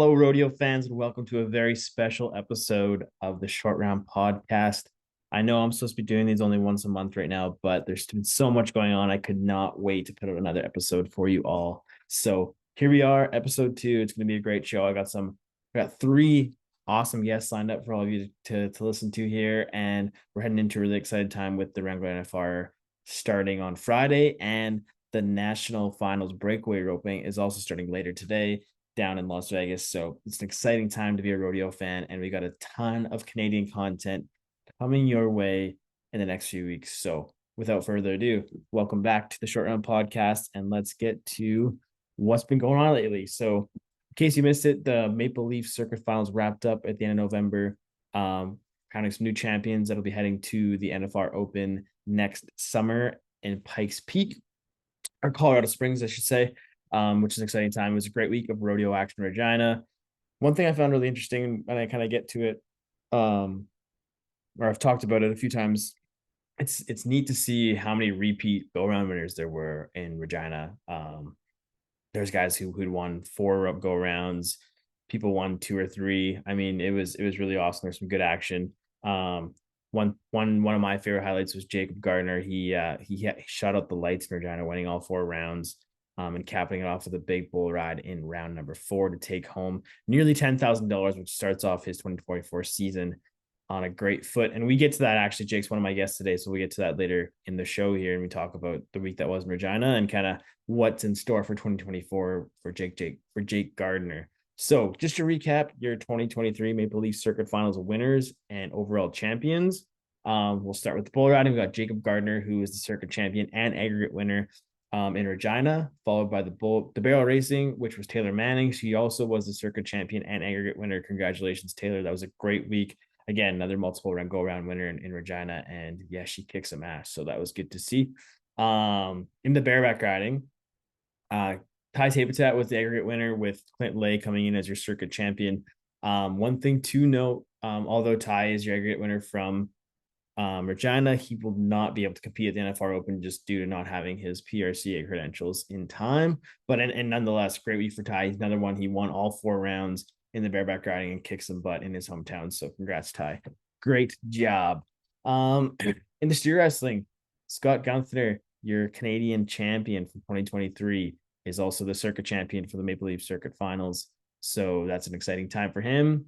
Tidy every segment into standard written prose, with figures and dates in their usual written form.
Hello, rodeo fans, and welcome to a very special episode of the Short Round Podcast. I know I'm supposed to be doing these only once a month right now, but there's been so much going on. I could not wait to put out another episode for you all. So here we are, episode 2. It's going to be a great show. I got 3 awesome guests lined up for all of you to listen to here, and we're heading into a really excited time with the Wrangler NFR starting on Friday, and the national finals breakaway roping is also starting later today down in Las Vegas. So it's an exciting time to be a rodeo fan, and we got a ton of Canadian content coming your way in the next few weeks. So without further ado, welcome back to the Short Round Podcast, and let's get to what's been going on lately. So in case you missed it, the Maple Leaf Circuit Finals wrapped up at the end of November. Crowning some new champions that'll be heading to the NFR Open next summer in Pikes Peak, or Colorado Springs, I should say, which is an exciting time. It was a great week of rodeo action in Regina. One thing I found really interesting, and I kind of get to it, or I've talked about it a few times. It's neat to see how many repeat go around winners there were in Regina. There's guys who'd won 4 go rounds. People won 2 or 3. I mean, it was really awesome. There's some good action. One of my favorite highlights was Jacob Gardner. He shot out the lights in Regina, winning all 4 rounds, and capping it off with a big bull ride in round number 4 to take home nearly $10,000, which starts off his 2024 season on a great foot. And we get to that, actually. Jake's one of my guests today, so we get to that later in the show here, and we talk about the week that was in Regina and kind of what's in store for 2024 for Jake Gardner. So just to recap, your 2023 Maple Leaf Circuit Finals winners and overall champions. We'll start with the bull riding. We got Jacob Gardner, who is the circuit champion and aggregate winner in Regina, followed by the barrel racing, which was Taylor Manning. She also was the circuit champion and aggregate winner. Congratulations, Taylor. That was a great week. Again, another multiple round go around winner in Regina, and yeah, she kicks some ass. So that was good to see. In the bareback riding, Ty Tapetat was the aggregate winner, with Clint Lay coming in as your circuit champion. One thing to note, although Ty is your aggregate winner from Regina, he will not be able to compete at the NFR Open just due to not having his PRCA credentials in time. But and nonetheless, great week for Ty. He's another one. He won all 4 rounds in the bareback riding and kicked some butt in his hometown. So congrats, Ty. Great job. In the steer wrestling, Scott Gunther, your Canadian champion from 2023, is also the circuit champion for the Maple Leaf Circuit Finals. So that's an exciting time for him.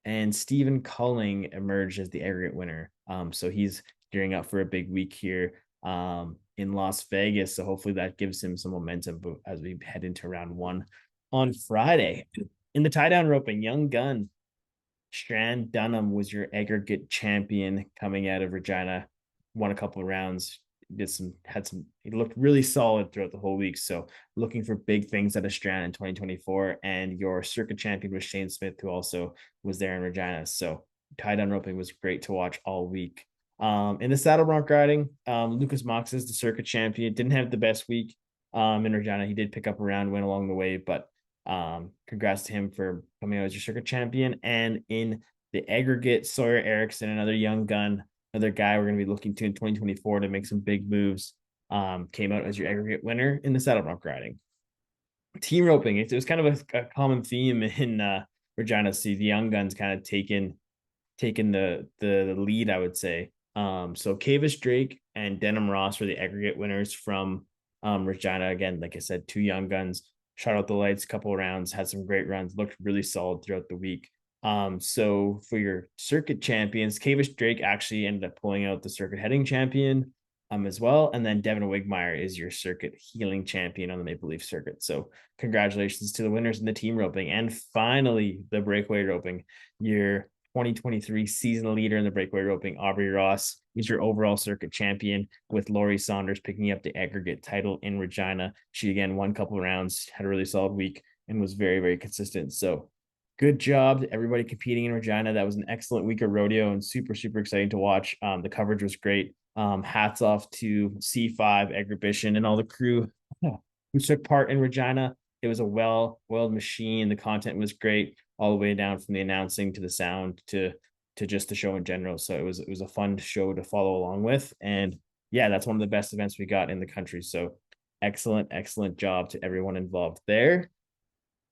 And Stephen Culling emerged as the aggregate winner. So he's gearing up for a big week here in Las Vegas. So hopefully that gives him some momentum as we head into round 1 on Friday. In the tie down roping, young gun Strand Dunham was your aggregate champion coming out of Regina. Won a couple of rounds. He looked really solid throughout the whole week. So looking for big things out of Strand in 2024. And your circuit champion was Shane Smith, who also was there in Regina. So tie down roping was great to watch all week. In the saddle bronc riding, Lucas Mox is the circuit champion. Didn't have the best week in Regina. He did pick up a round win along the way, but congrats to him for coming out as your circuit champion. And in the aggregate, Sawyer Erickson, another young gun, another guy we're going to be looking to in 2024 to make some big moves, came out as your aggregate winner in the saddle bronc riding. Team roping, it was kind of a common theme in Regina. See the young guns kind of taking the lead, I would say. So Kavis Drake and Denham Ross were the aggregate winners from Regina. Again, like I said, 2 young guns shot out the lights a couple of rounds, had some great runs, looked really solid throughout the week. So for your circuit champions, Kavis Drake actually ended up pulling out the circuit heading champion as well. And then Devin Wigmeyer is your circuit healing champion on the Maple Leaf circuit. So congratulations to the winners in the team roping. And finally, the breakaway roping. Your 2023 season leader in the breakaway roping, Aubrey Ross, is your overall circuit champion, with Laurie Saunders picking up the aggregate title in Regina. She again won a couple of rounds, had a really solid week, and was very, very consistent. So good job to everybody competing in Regina. That was an excellent week of rodeo and super, super exciting to watch. The coverage was great. Hats off to C5, Exhibition, and all the crew who took part in Regina. It was a well-oiled machine. The content was great, all the way down from the announcing to the sound to just the show in general. So it was a fun show to follow along with. And yeah, that's one of the best events we got in the country. So excellent job to everyone involved there.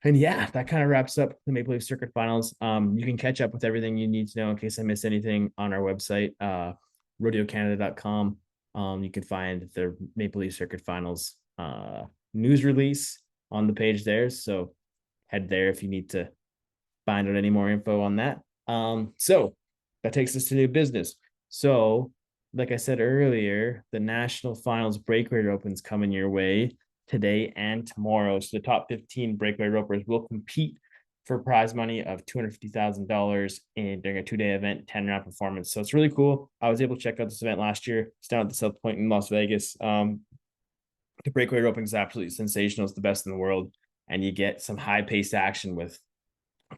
And yeah, that kind of wraps up the Maple Leaf Circuit Finals. You can catch up with everything you need to know in case I missed anything on our website, rodeocanada.com. You can find the Maple Leaf Circuit Finals news release on the page there. So head there if you need to find out any more info on that. So that takes us to new business. So, like I said earlier, the National Finals Breakaway Open's coming your way today and tomorrow. So the top 15 breakaway ropers will compete for prize money of $250,000 during a 2-day event, 10-round performance. So it's really cool. I was able to check out this event last year. It's down at the South Point in Las Vegas. The breakaway roping is absolutely sensational. It's the best in the world. And you get some high-paced action with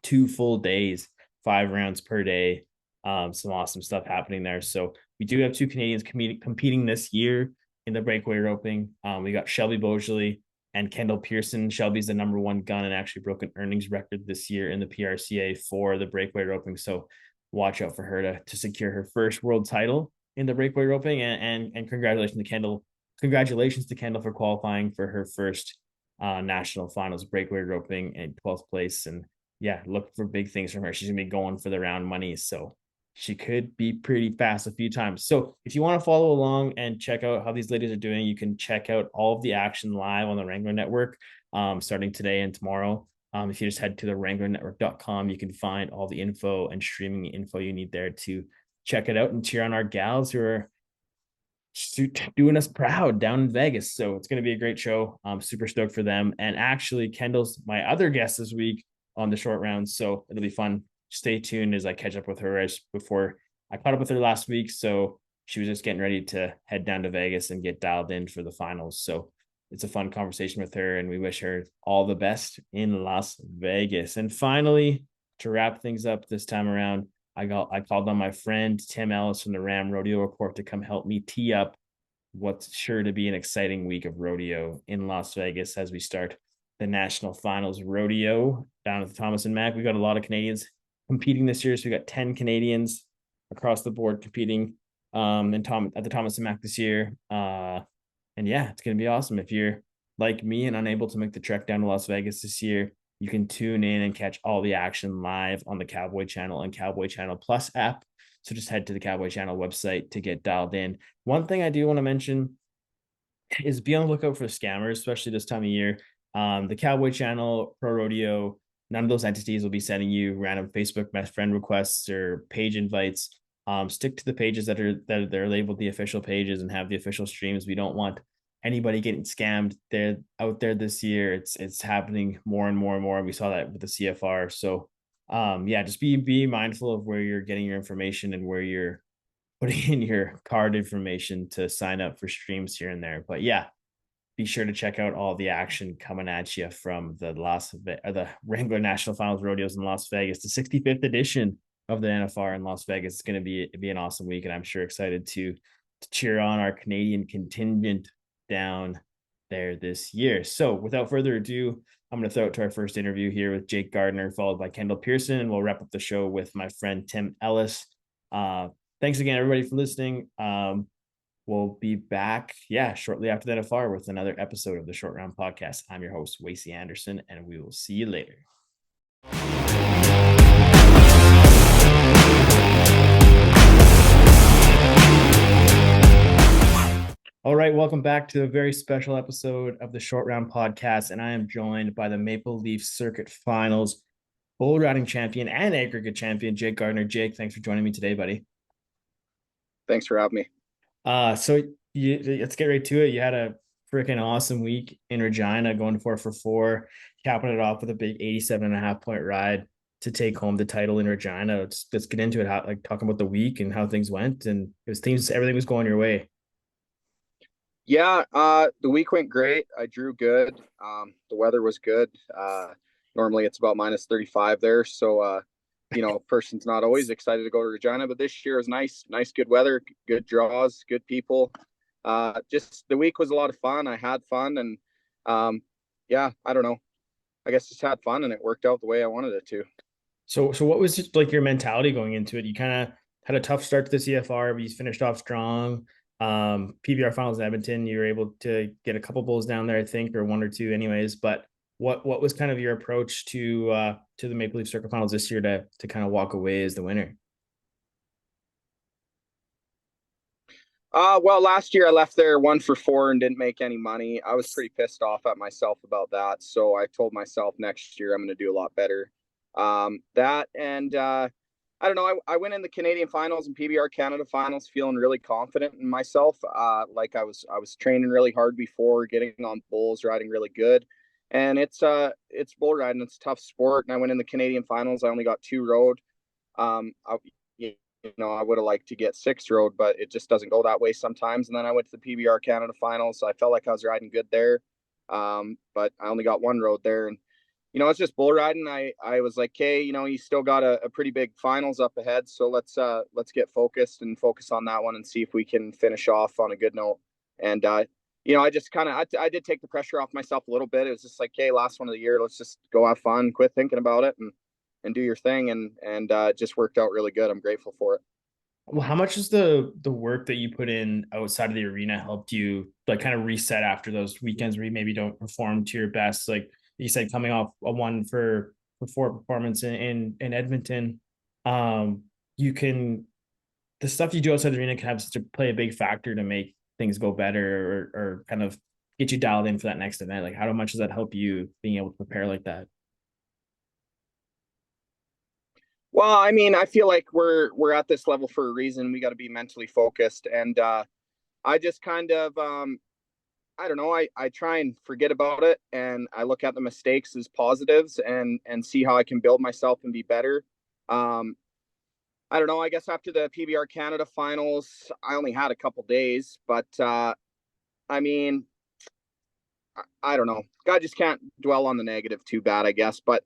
2 full days, 5 rounds per day. Some awesome stuff happening there. So we do have 2 Canadians competing this year in the breakaway roping. We got Shelby Beaujolais and Kendal Pierson. Shelby's the #1 gun and actually broke an earnings record this year in the PRCA for the breakaway roping. So watch out for her to secure her first world title in the breakaway roping. And congratulations to Kendal. Congratulations to Kendal for qualifying for her first national finals breakaway roping in 12th place. And yeah, look for big things from her. She's gonna be going for the round money, so she could be pretty fast a few times. So if you want to follow along and check out how these ladies are doing, you can check out all of the action live on the Wrangler Network, starting today and tomorrow. If you just head to the wranglernetwork.com, you can find all the info and streaming info you need there to check it out and cheer on our gals who are doing us proud down in Vegas. So it's going to be a great show. I'm super stoked for them. And actually, Kendal's my other guest this week on the short round. So it'll be fun. Stay tuned as I catch up with her as before I caught up with her last week. So she was just getting ready to head down to Vegas and get dialed in for the finals. So it's a fun conversation with her, and we wish her all the best in Las Vegas. And finally, to wrap things up this time around, I called on my friend Tim Ellis from the Ram Rodeo Report to come help me tee up what's sure to be an exciting week of rodeo in Las Vegas as we start the National Finals Rodeo down at the Thomas and Mack. We got a lot of Canadians competing this year, so we got 10 Canadians across the board competing at the Thomas and Mack this year. And yeah, it's going to be awesome. If you're like me and unable to make the trek down to Las Vegas this year, you can tune in and catch all the action live on the Cowboy Channel and Cowboy Channel Plus app. So just head to the Cowboy Channel website to get dialed in. One thing I do want to mention is be on the lookout for scammers, especially this time of year. The Cowboy Channel, Pro Rodeo, none of those entities will be sending you random Facebook friend requests or page invites. Stick to the pages that are labeled the official pages and have the official streams. We don't want anybody getting scammed. They're out there this year. It's happening more and more and more. We saw that with the CFR. So yeah, just be mindful of where you're getting your information and where you're putting in your card information to sign up for streams here and there. But yeah, be sure to check out all the action coming at you from the Wrangler National Finals Rodeos in Las Vegas, the 65th edition of the NFR in Las Vegas. It's going to be an awesome week, and I'm sure excited to cheer on our Canadian contingent down there this year. So without further ado, I'm going to throw it to our first interview here with Jake Gardner, followed by Kendal Pierson, and we'll wrap up the show with my friend Tim Ellis. Thanks again, everybody, for listening. We'll be back, shortly after the NFR with another episode of the Short Round Podcast. I'm your host, Wacey Anderson, and we will see you later. All right, welcome back to a very special episode of the Short Round Podcast, and I am joined by the Maple Leaf Circuit Finals bull riding champion and aggregate champion, Jake Gardner. Jake, thanks for joining me today, buddy. Thanks for having me. So let's get right to it. You had a freaking awesome week in Regina, going 4 for 4, capping it off with a big 87.5 point ride to take home the title in Regina. Let's get into it. Talking about the week and how things went, and everything was going your way. Yeah, the week went great. I drew good. The weather was good. Normally it's about -35 there, so person's not always excited to go to Regina, but this year is nice, good weather, good draws, good people. Just the week was a lot of fun. I had fun, and I don't know. I guess just had fun, and it worked out the way I wanted it to. So what was just like your mentality going into it? You kind of had a tough start to the CFR, but you finished off strong. PBR finals in Edmonton, you were able to get a couple bulls down there, I think, or one or two anyways. But what was kind of your approach to the Maple Leaf Circuit Finals this year to kind of walk away as the winner? Well, last year I left there 1 for 4 and didn't make any money. I was pretty pissed off at myself about that. So I told myself next year I'm going to do a lot better. That and I don't know. I went in the Canadian finals and PBR Canada finals feeling really confident in myself. Like I was training really hard before, getting on bulls, riding really good. And it's bull riding. It's a tough sport. And I went in the Canadian finals. I only got 2 road. I, I would have liked to get 6 road, but it just doesn't go that way sometimes. And then I went to the PBR Canada finals. So I felt like I was riding good there. But I only got 1 road there. And it's just bull riding. I was like, hey, you still got a pretty big finals up ahead. So let's get focused and focus on that one and see if we can finish off on a good note. And, I just I did take the pressure off myself a little bit. It was just like, hey, last one of the year, let's just go have fun, quit thinking about it and do your thing. And it just worked out really good. I'm grateful for it. Well, how much is the work that you put in outside of the arena helped you like kind of reset after those weekends where you maybe don't perform to your best? Like you said, coming off a 1 for 4 performance in Edmonton, you can the stuff you do outside the arena can have such a play a big factor to make things go better or kind of get you dialed in for that next event. Like how much does that help you being able to prepare like that? Well, I mean, I feel like we're at this level for a reason. We got to be mentally focused. And I just kind of I don't know. I try and forget about it, and I look at the mistakes as positives, and see how I can build myself and be better. Um, I don't know. I guess after the PBR Canada finals, I only had a couple days, but I mean, I don't know. God just can't dwell on the negative too bad, I guess. But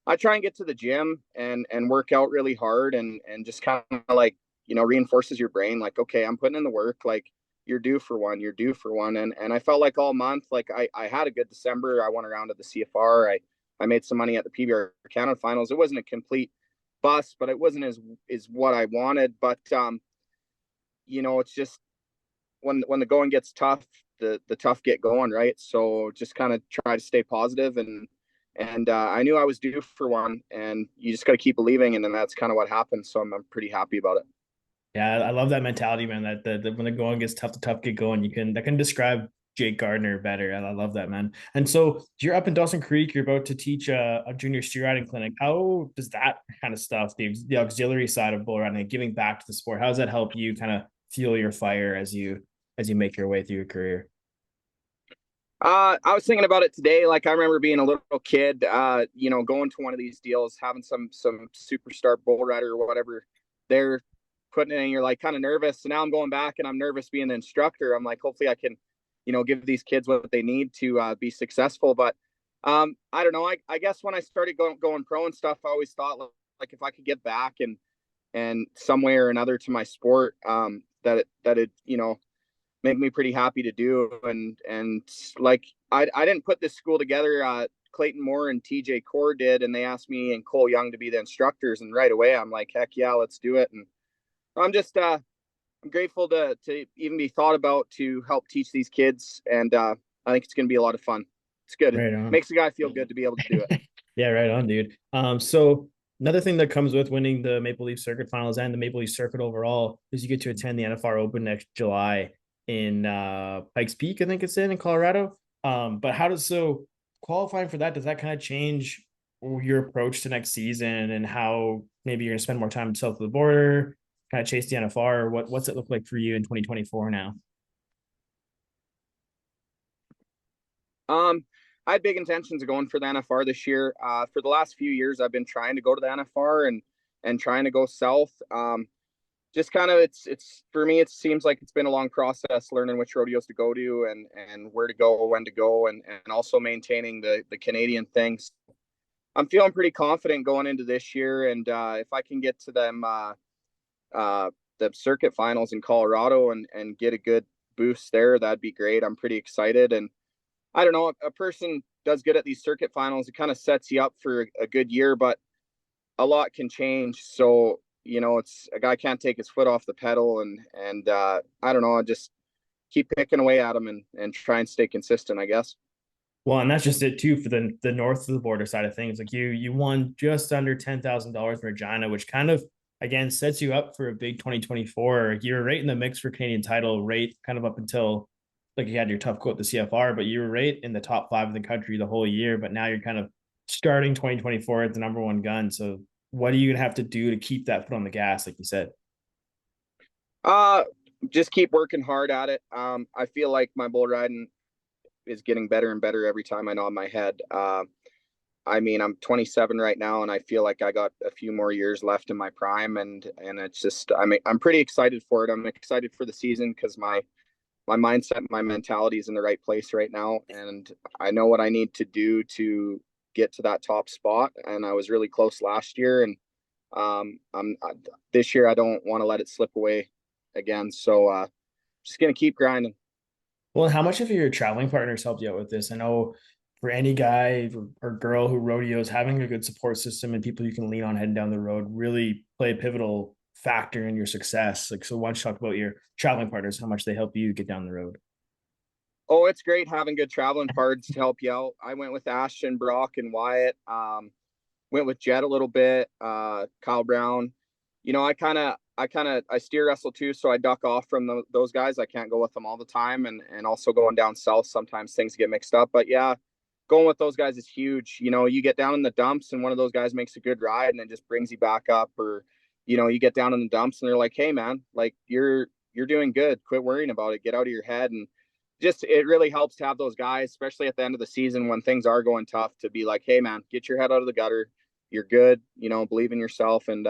I try and get to the gym and work out really hard and just kind of like reinforces your brain like, okay, I'm putting in the work. Like you're due for one. You're due for one. And I felt like all month, like I had a good December. I won around at the CFR. I made some money at the PBR Canada finals. It wasn't a complete bust, but it wasn't as what I wanted. But it's just when the going gets tough, the tough get going, right? So just kind of try to stay positive and I knew I was due for one, and you just got to keep believing, and then that's kind of what happened. So I'm pretty happy about it. Yeah, I love that mentality, man. That when the going gets tough, the tough get going. That can describe Jake Gardner better. I love that, man. And so you're up in Dawson Creek. You're about to teach a junior steer riding clinic. How does that kind of stuff, the auxiliary side of bull riding, giving back to the sport, how does that help you kind of fuel your fire as you make your way through your career? I was thinking about it today. Like I remember being a little kid, going to one of these deals, having some superstar bull rider or whatever they're putting in, and you're like kind of nervous. So now I'm going back and I'm nervous being the instructor. I'm like, hopefully I can, give these kids what they need to be successful. But I don't know. I guess when I started going pro and stuff, I always thought like if I could get back and some way or another to my sport, that it make me pretty happy to do. And like I didn't put this school together. Clayton Moore and TJ Core did, and they asked me and Cole Young to be the instructors. And right away, I'm like, heck yeah, let's do it. And I'm just I'm grateful to even be thought about to help teach these kids. And I think it's going to be a lot of fun. It's good. It Right on. makes a guy feel good to be able to do it. Yeah, right on, dude. So another thing that comes with winning the Maple Leaf Circuit Finals and the Maple Leaf Circuit overall is you get to attend the NFR Open next July in Pikes Peak, I think it's in Colorado. But qualifying for that, does that kind of change your approach to next season and how maybe you're gonna spend more time south of the border, kind of chase the NFR, or what's it look like for you in 2024 now? I had big intentions of going for the NFR this year. For the last few years, I've been trying to go to the NFR and trying to go south. Just kind of it's for me. It seems like it's been a long process learning which rodeos to go to and where to go, when to go, and also maintaining the Canadian things. I'm feeling pretty confident going into this year, and if I can get to them the circuit finals in Colorado and get a good boost there, that'd be great. I'm pretty excited, and I don't know, a person does good at these circuit finals, it kind of sets you up for a good year, but a lot can change. So, it's a guy can't take his foot off the pedal and I don't know, I just keep picking away at him and try and stay consistent, I guess. Well, and that's just it too for the north of the border side of things. Like you won just under $10,000 in Regina, which kind of again sets you up for a big 2024. You were right in the mix for Canadian title, right kind of up until like you had your tough quote the CFR, but you were right in the top five of the country the whole year. But now you're kind of starting 2024 at the number one gun. So what are you gonna have to do to keep that foot on the gas, like you said? Uh, just keep working hard at it. I feel like my bull riding is getting better and better every time I nod my head. I mean, I'm 27 right now, and I feel like I got a few more years left in my prime, and it's just I'm pretty excited for it. I'm excited for the season because my mindset, my mentality is in the right place right now, and I know what I need to do to get to that top spot. And I was really close last year, and this year I don't want to let it slip away again. So just gonna keep grinding. Well, how much of your traveling partners helped you out with this? I know for any guy or girl who rodeos, having a good support system and people you can lean on heading down the road really play a pivotal factor in your success. Like, so why don't you talk about your traveling partners, how much they help you get down the road? Oh, it's great having good traveling partners to help you out. I went with Ashton, Brock, and Wyatt. Went with Jed a little bit. Kyle Brown. You know, I steer wrestle too, so I duck off from those guys. I can't go with them all the time, and also going down south, sometimes things get mixed up. But yeah, going with those guys is huge. You know, you get down in the dumps, and one of those guys makes a good ride, and it just brings you back up. Or, you know, you get down in the dumps, and they're like, "Hey, man, like you're doing good. Quit worrying about it. Get out of your head." And just it really helps to have those guys, especially at the end of the season when things are going tough, to be like, "Hey, man, get your head out of the gutter. You're good. You know, believe in yourself." And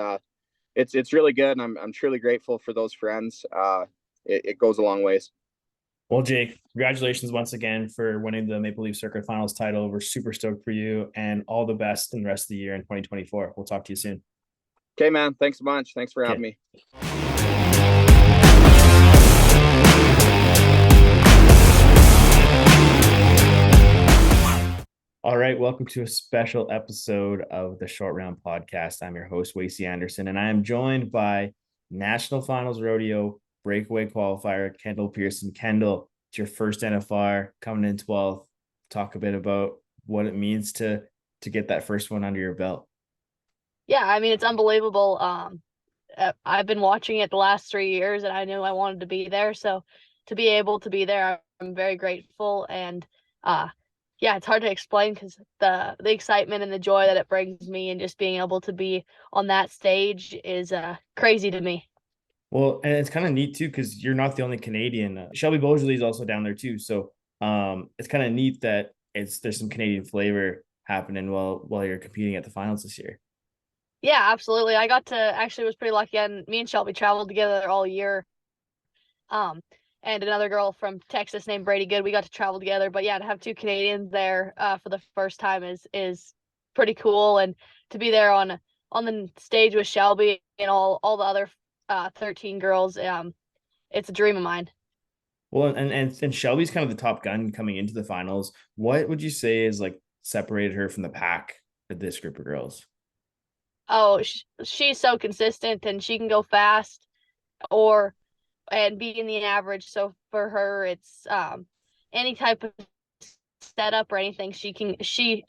it's really good, and I'm truly grateful for those friends. It goes a long ways. Well, Jake, congratulations once again for winning the Maple Leaf Circuit Finals title. We're super stoked for you and all the best in the rest of the year in 2024. We'll talk to you soon. Okay, man. Thanks a bunch. Thanks for having Okay. me. All right, welcome to a special episode of the Short Round Podcast. I'm your host, Wacey Anderson, and I am joined by National Finals Rodeo Breakaway qualifier Kendal Pierson. Kendal, it's your first NFR coming in 12th. Talk a bit about what it means to get that first one under your belt. Yeah, I mean it's unbelievable. I've been watching it the last 3 years, and I knew I wanted to be there. So to be able to be there, I'm very grateful. And uh, yeah, it's hard to explain because the excitement and the joy that it brings me, and just being able to be on that stage is crazy to me. Well, and it's kind of neat too because you're not the only Canadian. Shelby Beaujolais is also down there too, so it's kind of neat that there's some Canadian flavor happening while you're competing at the finals this year. Yeah, absolutely. I got to actually was pretty lucky, and me and Shelby traveled together all year. Um, and another girl from Texas named Brady Good. We got to travel together. But yeah, to have two Canadians there for the first time is pretty cool, and to be there on the stage with Shelby and all the other 13 girls, it's a dream of mine. Well, and Shelby's kind of the top gun coming into the finals. What would you say is like separated her from the pack for this group of girls? Oh, she's so consistent, and she can go fast or and be in the average. So for her, it's any type of setup or anything, she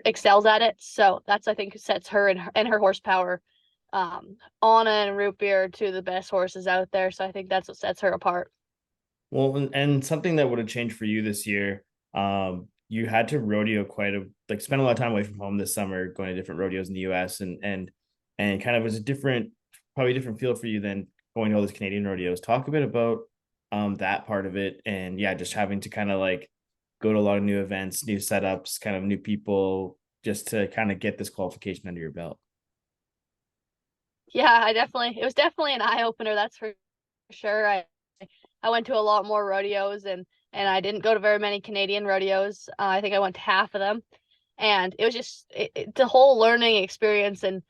excels at it. So that's, I think, sets her and her horsepower, Anna and Root Beer, two of the best horses out there. So I think that's what sets her apart. Well, and something that would have changed for you this year, you had to rodeo spend a lot of time away from home this summer, going to different rodeos in the U.S. and kind of was probably a different feel for you than going to all these Canadian rodeos. Talk a bit about that part of it, and yeah, just having to kind of like go to a lot of new events, new setups, kind of new people, just to kind of get this qualification under your belt. Yeah, it was definitely an eye opener. That's for sure. I went to a lot more rodeos, and I didn't go to very many Canadian rodeos. I think I went to half of them, and it was just it's a whole learning experience, and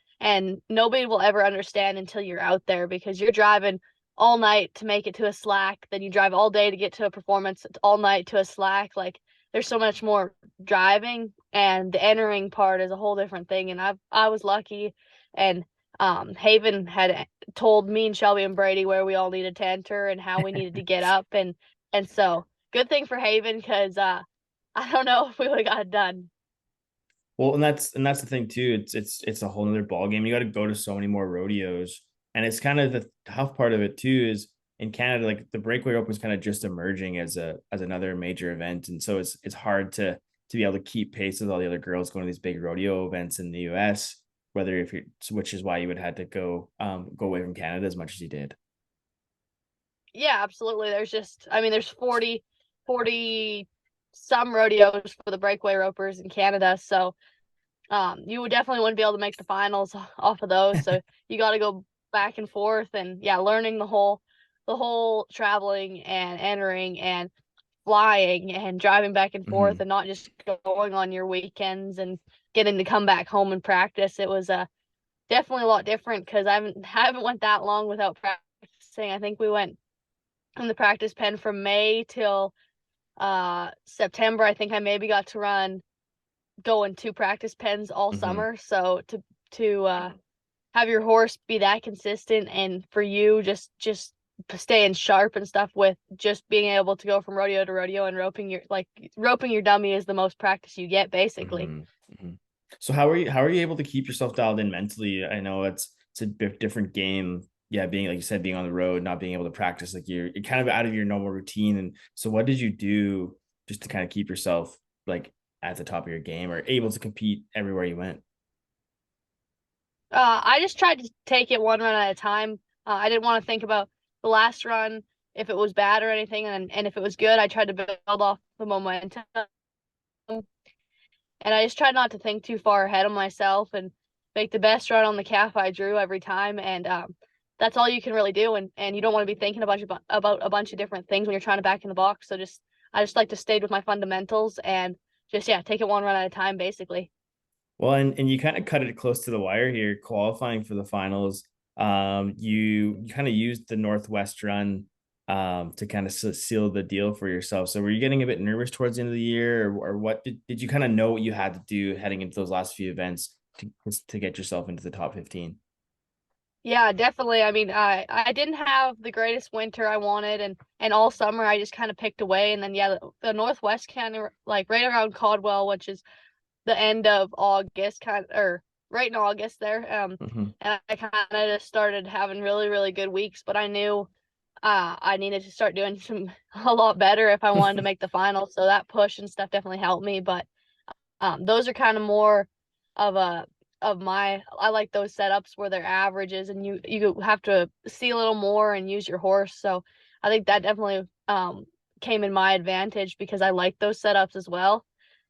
nobody will ever understand until you're out there, because you're driving all night to make it to a slack, then you drive all day to get to a performance, all night to a slack. Like, there's so much more driving, and the entering part is a whole different thing. And I was lucky, and Haven had told me and Shelby and Brady where we all needed to enter and how we needed to get up, and so good thing for Haven, because I don't know if we would have got it done. Well, and that's the thing too. It's a whole other ball game. You got to go to so many more rodeos, and it's kind of the tough part of it too. Is in Canada, like the Breakaway Open is kind of just emerging as another major event, and so it's hard to be able to keep pace with all the other girls going to these big rodeo events in the U.S. Whether if you, which is why you would have to go away from Canada as much as you did. Yeah, absolutely. There's 40 some rodeos for the breakaway ropers in Canada. So you would definitely wouldn't be able to make the finals off of those. So you got to go back and forth, and yeah, learning the whole traveling and entering and flying and driving back and forth, and not just going on your weekends and getting to come back home and practice. It was definitely a lot different because I haven't went that long without practicing. I think we went in the practice pen from May till September. I think I maybe got to go in 2 practice pens all summer. So to have your horse be that consistent, and for you just staying sharp and stuff, with just being able to go from rodeo to rodeo, and roping your dummy is the most practice you get, basically. So how are you able to keep yourself dialed in mentally? I know it's a different game. Yeah, being like you said, being on the road, not being able to practice, like you're kind of out of your normal routine. And so what did you do just to kind of keep yourself like at the top of your game or able to compete everywhere you went? I just tried to take it one run at a time. I didn't want to think about the last run, if it was bad or anything, and if it was good, I tried to build off the momentum. And I just tried not to think too far ahead of myself and make the best run on the calf I drew every time. And that's all you can really do. And you don't want to be thinking about a bunch of different things when you're trying to back in the box. So I just like to stay with my fundamentals and just, yeah, take it one run at a time, basically. Well, and you kind of cut it close to the wire here, qualifying for the finals. You kind of used the Northwest run to kind of seal the deal for yourself. So were you getting a bit nervous towards the end of the year, or what did you kind of know what you had to do heading into those last few events to get yourself into the top 15? Yeah, definitely. I mean, I didn't have the greatest winter I wanted, and all summer I just kind of picked away. And then yeah, the Northwest kind of like right around Caldwell, which is the end of August, or right in August there. And I kind of just started having really, really good weeks, but I knew I needed to start doing a lot better if I wanted to make the final. So that push and stuff definitely helped me. But those are kind of more of I like those setups where they're averages, and you have to see a little more and use your horse. So I think that definitely came in my advantage because I like those setups as well.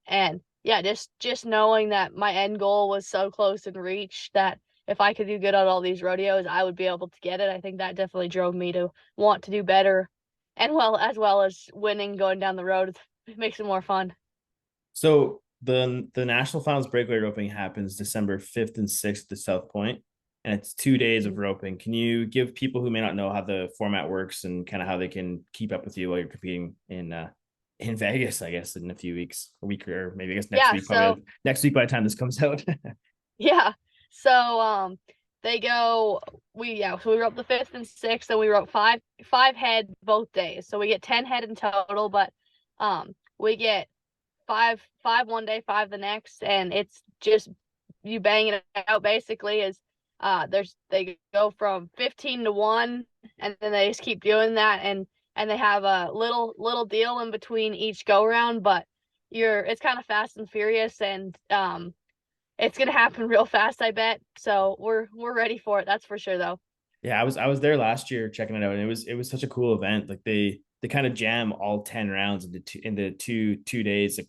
And yeah, just knowing that my end goal was so close in reach, that if I could do good on all these rodeos, I would be able to get it. I think that definitely drove me to want to do better, and well as winning going down the road. It makes it more fun. So the national finals breakaway roping happens December 5th and 6th at the South Point, and it's 2 days of roping. Can you give people who may not know how the format works and kind of how they can keep up with you while you're competing in Vegas, I guess, in a week, or maybe I guess next week, probably next week by the time this comes out. Yeah. So we rope the 5th and 6th, and we rope five head both days. So we get 10 head in total, but we get five one day, five the next, and it's just you bang it out basically. Is they go from 15 to 1, and then they just keep doing that, and they have a little deal in between each go round, but it's kind of fast and furious, and it's gonna happen real fast, I bet. So we're ready for it, that's for sure, though. Yeah, I was there last year checking it out, and it was such a cool event. Like they kind of jam all 10 rounds into two days, like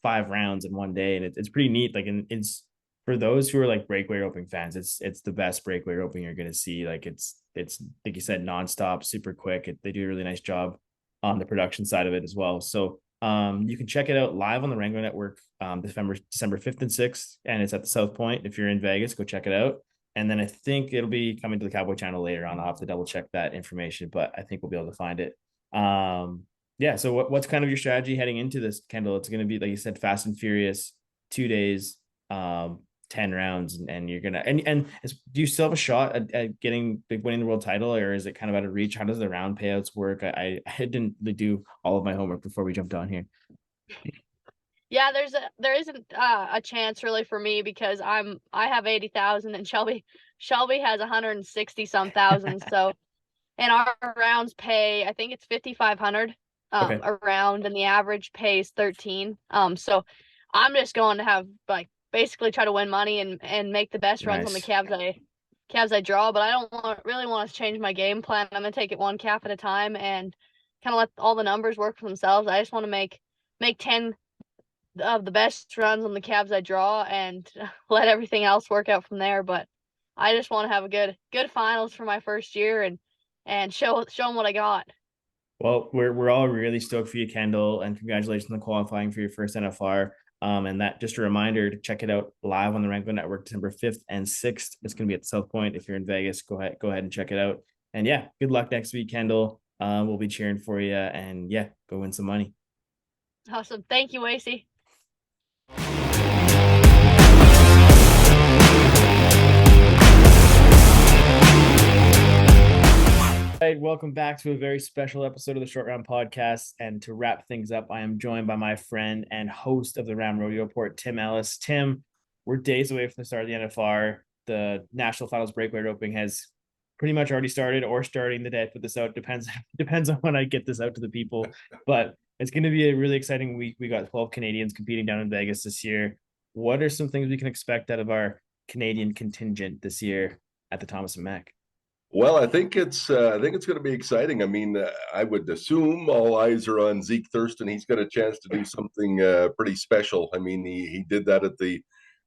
five rounds in one day, and it's pretty neat. Like, and it's for those who are like breakaway roping fans, it's the best breakaway roping you're gonna see. Like it's like you said, nonstop, super quick. They do a really nice job on the production side of it as well. So you can check it out live on the Wrangler Network, December 5th and 6th, and it's at the South Point. If you're in Vegas, go check it out. And then I think it'll be coming to the Cowboy Channel later on. I'll have to double check that information, but I think we'll be able to find it. Yeah. So what's kind of your strategy heading into this, Kendall? It's going to be, like you said, fast and furious, 2 days, 10 rounds, and you're gonna do you still have a shot at winning the world title, or is it kind of out of reach? How does the round payouts work? I didn't do all of my homework before we jumped on here. Yeah, there isn't a chance really for me because I have 80,000 and Shelby has 160 some thousand. So, and our rounds pay, I think it's 5,500 Okay. around, and the average pay is 13. So I'm just going to have like basically try to win money and make the best runs on the Nice. calves I draw, but I don't really want to change my game plan. I'm gonna take it one calf at a time and kind of let all the numbers work for themselves. I just want to make 10 of the best runs on the calves I draw and let everything else work out from there. But I just want to have a good finals for my first year and show them what I got. Well, we're all really stoked for you, Kendall, and congratulations on qualifying for your first NFR. And that just a reminder to check it out live on the Wrangler Network, December 5th and 6th. It's going to be at South Point. If you're in Vegas, go ahead and check it out. And yeah, good luck next week, Kendall. We'll be cheering for you, and yeah, go win some money. Awesome. Thank you, Wacey. Right, welcome back to a very special episode of the Short Round Podcast. And to wrap things up, I am joined by my friend and host of the Ram Rodeo Report, Tim Ellis. Tim, we're days away from the start of the NFR. The National Finals Breakaway roping has pretty much already started, or starting the day I put this out. Depends on when I get this out to the people. But it's going to be a really exciting week. We got 12 Canadians competing down in Vegas this year. What are some things we can expect out of our Canadian contingent this year at the Thomas and Mack? Well, I think it's going to be exciting. I mean, I would assume all eyes are on Zeke Thurston. He's got a chance to do something pretty special. I mean, he did that at the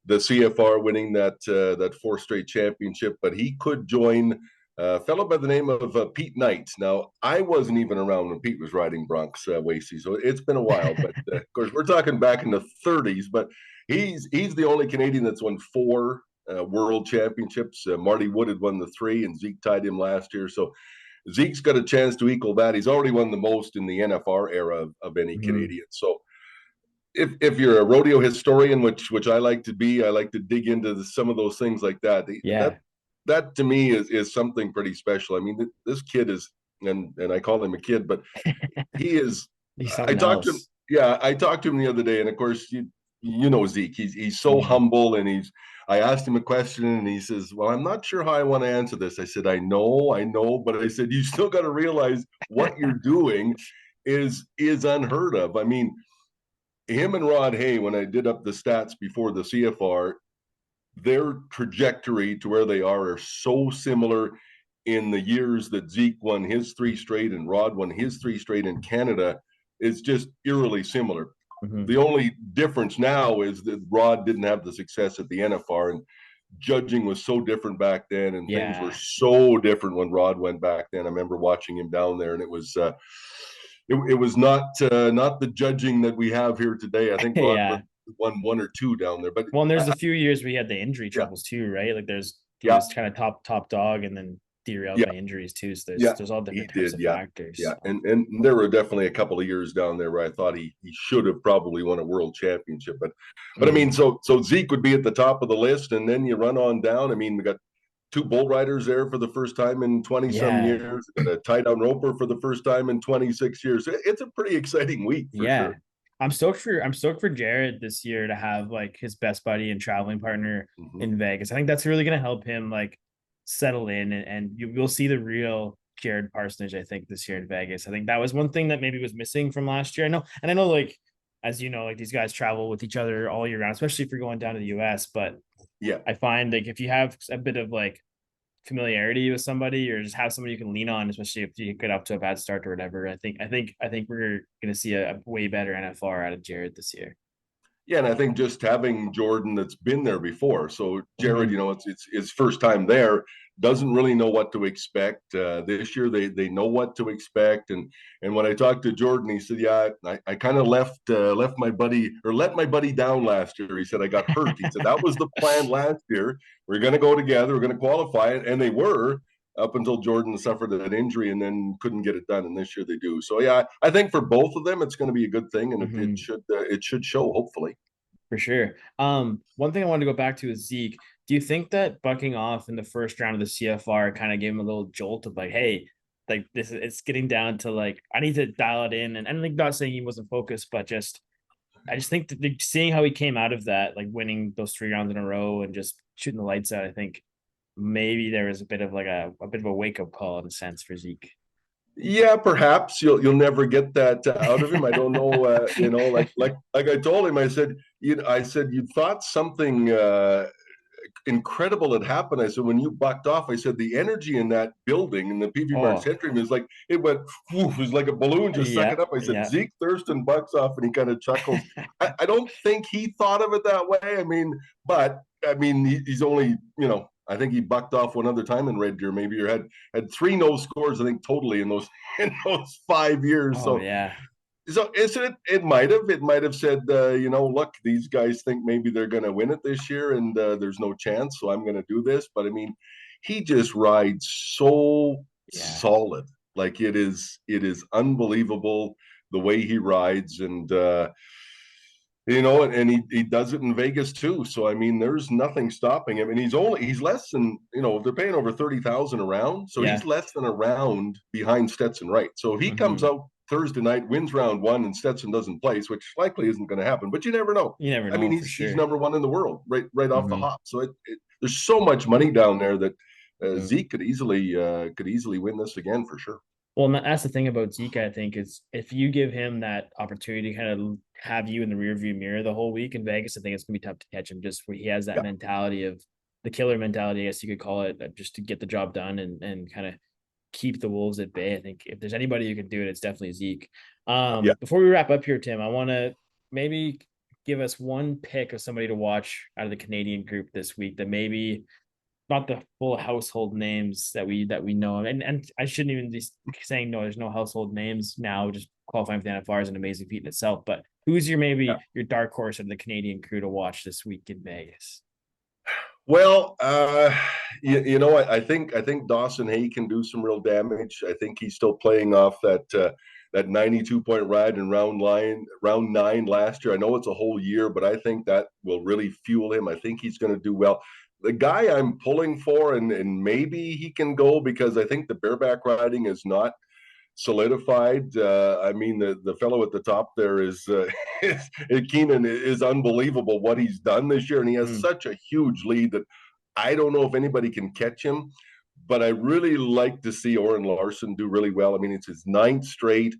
CFR, winning that fourth straight championship. But he could join a fellow by the name of Pete Knight. Now, I wasn't even around when Pete was riding broncs, Wacey, so it's been a while. But of course, we're talking back in the 30s. But he's the only Canadian that's won four world championships. Marty Wood had won the 3, and Zeke tied him last year. So Zeke's got a chance to equal that. He's already won the most in the NFR era of any Canadian. So if you're a rodeo historian, which I like to be, I like to dig into some of those things like that. That to me is something pretty special. I mean, this kid is, and I call him a kid, but he is. I talked to him. Yeah, I talked to him the other day, and of course you know Zeke. He's so humble, and I asked him a question, and he says, "Well, I'm not sure how I want to answer this." I said, I know, but I said, you still got to realize what you're doing is unheard of. I mean, him and Rod Hay, when I did up the stats before the CFR, their trajectory to where they are so similar in the years that Zeke won his 3 straight and Rod won his 3 straight in Canada. It's just eerily similar. The only difference now is that Rod didn't have the success at the NFR, and judging was so different back then, and things were so different when Rod went back then. I remember watching him down there, and it was not the judging that we have here today. I think Rod won 1 or 2 down there. But and there's a few years we had the injury troubles too, right? Like he was kind of top dog, and then derailed by injuries too. So there's all different types of factors. Yeah, and there were definitely a couple of years down there where I thought he should have probably won a world championship. But I mean, so Zeke would be at the top of the list, and then you run on down. I mean, we got 2 bull riders there for the first time in 20-some years, and a tie-down roper for the first time in 26 years. It's a pretty exciting week for sure. I'm stoked for Jared this year to have like his best buddy and traveling partner in Vegas. I think that's really going to help him like settle in, and you'll see the real Jared Parsonage, I think, this year in Vegas. I think that was one thing that maybe was missing from last year. I know like, as you know, like these guys travel with each other all year round, especially if you're going down to the US. But I find like if you have a bit of like familiarity with somebody, or just have somebody you can lean on, especially if you get up to a bad start or whatever, I think we're going to see a way better NFR out of Jared this year. Yeah, and I think just having Jordan that's been there before. So Jared, you know, it's his first time there, doesn't really know what to expect. This year they know what to expect. And when I talked to Jordan, he said, yeah, I kind of let my buddy down last year. He said, I got hurt. He said, that was the plan last year. We're going to go together. We're going to qualify it. And they were, up until Jordan suffered an injury and then couldn't get it done. And this year they do. So yeah, I think for both of them, it's going to be a good thing, and it should show, hopefully. For sure. One thing I wanted to go back to is Zeke. Do you think that bucking off in the first round of the CFR kind of gave him a little jolt of like, hey, like it's getting down to like, I need to dial it in, and I'm not saying he wasn't focused, but just I just think that seeing how he came out of that, like winning those 3 rounds in a row and just shooting the lights out, I think maybe there was a bit of like a bit of a wake up call in a sense for Zeke. Yeah, perhaps you'll never get that out of him. I don't know. Like I told him, I said you thought something incredible had happened. I said, when you bucked off, I said, the energy in that building in the PV Mart Oh, Centrum is like, it went, woof, it was like a balloon just yeah, sucking up. I said, yeah. Zeke Thurston bucks off, and he kind of chuckles. I don't think he thought of it that way. He's only, I think he bucked off one other time in Red Deer, maybe, or had 3 no scores, I think, totally in those 5 years. Oh, So yeah. it might have said, look, these guys think maybe they're going to win it this year, and there's no chance, so I'm going to do this. But I mean, he just rides so Yeah. solid. Like it is unbelievable the way he rides, and he does it in Vegas too. So I mean, there's nothing stopping him, and he's less than, they're paying over 30,000 a round, so Yeah. he's less than a round behind Stetson Wright. So if he comes out Thursday night, wins round 1, and Stetson doesn't place, which likely isn't going to happen, but you never know. You never I mean, know for he's sure. number 1 in the world right off the hop. So there's so much money down there that Zeke could easily win this again for sure. Well, that's the thing about Zeke, I think, is if you give him that opportunity to kind of have you in the rearview mirror the whole week in Vegas, I think it's gonna be tough to catch him. Just where he has that mentality of the killer mentality, I guess you could call it, just to get the job done and kind of keep the Wolves at bay. I think if there's anybody who can do it, it's definitely Zeke. Before we wrap up here, Tim, I want to maybe give us one pick of somebody to watch out of the Canadian group this week that maybe not the full household names that we know. And I shouldn't even be saying no, there's no household names now. Just qualifying for the NFR is an amazing feat in itself. But who's your dark horse of the Canadian crew to watch this week in Vegas? Well, I think Dawson Hay can do some real damage. I think he's still playing off that 92-point ride in round 9 last year. I know it's a whole year, but I think that will really fuel him. I think he's going to do well. The guy I'm pulling for, and maybe he can go, because I think the bareback riding is not solidified. The fellow at the top there is Keenan is unbelievable what he's done this year, and he has such a huge lead that I don't know if anybody can catch him. But I really like to see Oren Larson do really well. I mean, it's his 9th straight.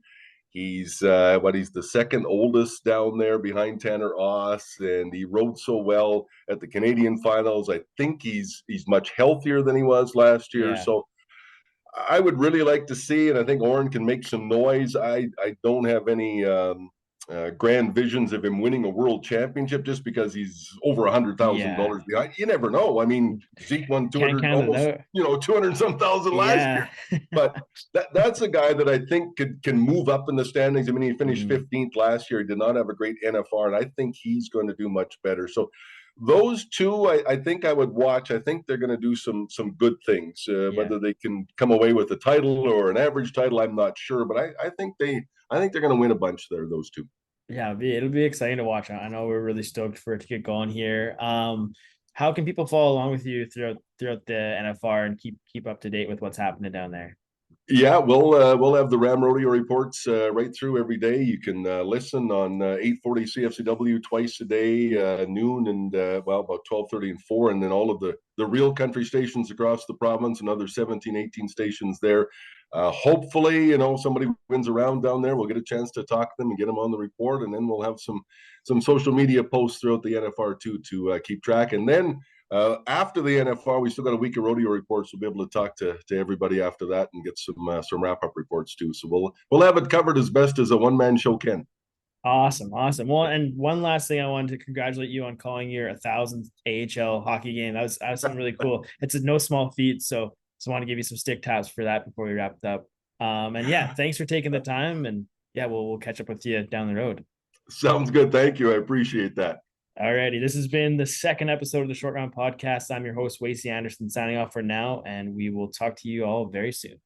He's he's the 2nd oldest down there behind Tanner Oss, and he rode so well at the Canadian finals. I think he's much healthier than he was last year. Yeah. So I would really like to see, and I think Oren can make some noise. I don't have any grand visions of him winning a world championship, just because he's over $100,000 behind. You never know. I mean, Zeke won 200, almost 200 some thousand last year. But that's a guy that I think can move up in the standings. I mean, he finished 15th last year. He did not have a great NFR, and I think he's going to do much better. So those two, I think I would watch. I think they're going to do some good things. Whether they can come away with a title or an average title, I'm not sure. But I think they're going to win a bunch there, those two. Yeah, it'll be exciting to watch. I know we're really stoked for it to get going here. How can people follow along with you throughout the NFR and keep up to date with what's happening down there? Yeah, we'll have the Ram Rodeo reports right through every day. You can listen on 8:40 CFCW twice a day, noon and about 12:30 and 4, and then all of the real country stations across the province, another 17, 18 stations there. Hopefully, somebody wins a round down there. We'll get a chance to talk to them and get them on the report, and then we'll have some social media posts throughout the NFR too to keep track. And then after the NFR, we still got a week of rodeo reports. We'll be able to talk to everybody after that and get some wrap up reports too. So we'll have it covered as best as a one-man show can. Awesome. Well, and one last thing, I wanted to congratulate you on calling your 1,000th AHL hockey game. That was something really cool. It's no small feat, so I want to give you some stick taps for that before we wrap it up. And yeah, thanks for taking the time, and yeah, we'll catch up with you down the road. Sounds good. Thank you. I appreciate that. Alrighty, this has been the 2nd episode of the Short Round Podcast. I'm your host, Wacey Anderson, signing off for now, and we will talk to you all very soon.